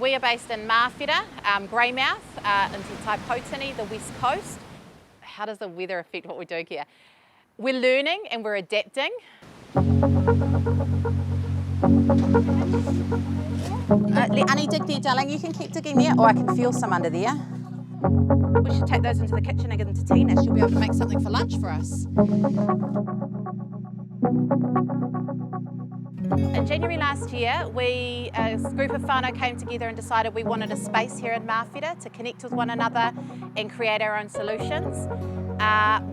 We are based in Māwhera, Greymouth, in Te Tai Poutini, the west coast. How does the weather affect what we're doing here? We're learning and we're adapting. Let Annie dig there, darling. You can keep digging there, or I can feel some under there. We should take those into the kitchen and give them to Tina. She'll be able to make something for lunch for us. In January last year, a group of whānau came together and decided we wanted a space here in Māwhera to connect with one another and create our own solutions.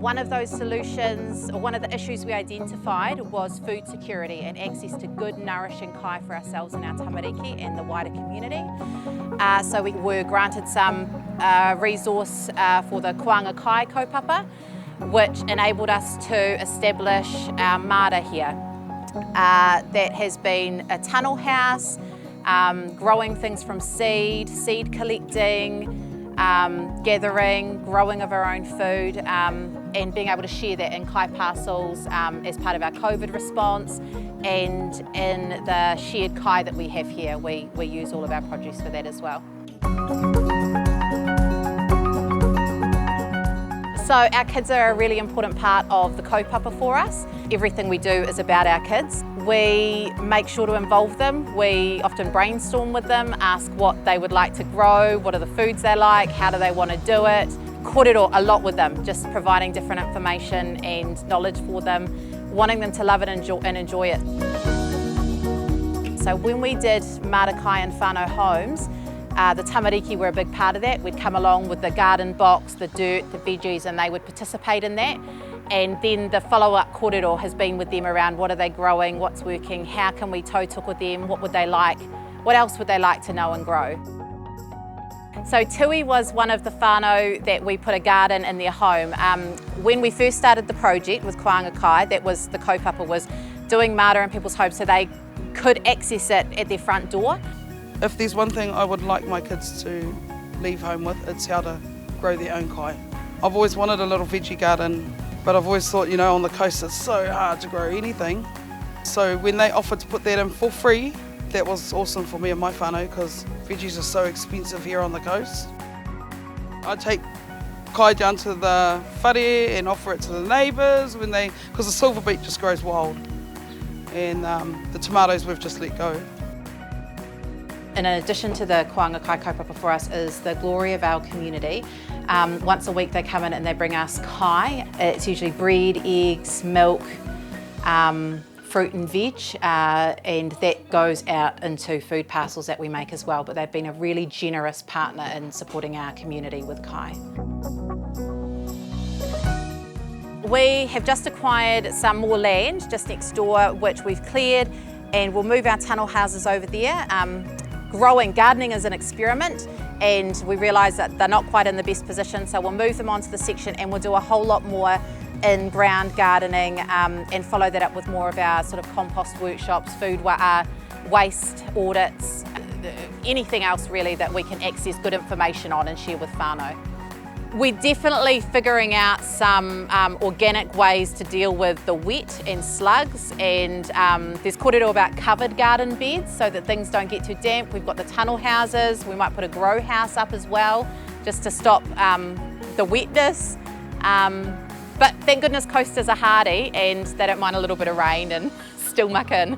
One of those solutions, or one of the issues we identified, was food security and access to good, nourishing kai for ourselves and our tamariki and the wider community. So we were granted some resource for the Kōanga Kai kaupapa, which enabled us to establish our māra here. That has been a tunnel house, growing things from seed collecting, gathering, growing of our own food, and being able to share that in kai parcels as part of our COVID response, and in the shared kai that we have here, we use all of our produce for that as well. So our kids are a really important part of the kaupapa for us. Everything we do is about our kids. We make sure to involve them. We often brainstorm with them, ask what they would like to grow, what are the foods they like, how do they want to do it. Kōrero a lot with them, just providing different information and knowledge for them, wanting them to love it and enjoy it. So when we did Māra Kai and whānau homes, the tamariki were a big part of that. We'd come along with the garden box, the dirt, the veggies, and they would participate in that. And then the follow-up kōrero has been with them around what are they growing, what's working, how can we tautoko with them, what would they like, what else would they like to know and grow. So Tui was one of the whānau that we put a garden in their home. When we first started the project with Kōanga Kai, that was the kaupapa, was doing māra in people's homes so they could access it at their front door. If there's one thing I would like my kids to leave home with, it's how to grow their own kai. I've always wanted a little veggie garden, but I've always thought, you know, on the coast it's so hard to grow anything. So when they offered to put that in for free, that was awesome for me and my whānau, because veggies are so expensive here on the coast. I take kai down to the whare and offer it to the neighbours because the silver beet just grows wild, and the tomatoes we've just let go. In addition to the Kōanga Kai kaupapa for us is the glory of our community. Once a week they come in and they bring us kai. It's usually bread, eggs, milk, fruit and veg, and that goes out into food parcels that we make as well. But they've been a really generous partner in supporting our community with kai. We have just acquired some more land just next door, which we've cleared, and we'll move our tunnel houses over there. Gardening is an experiment, and we realise that they're not quite in the best position, so we'll move them onto the section and we'll do a whole lot more in-ground gardening and follow that up with more of our sort of compost workshops, food waste audits, anything else really that we can access good information on and share with whānau. We're definitely figuring out some organic ways to deal with the wet and slugs, and there's kōrero about covered garden beds so that things don't get too damp. We've got the tunnel houses, we might put a grow house up as well just to stop the wetness. But thank goodness coasters are hardy and they don't mind a little bit of rain and still muck in.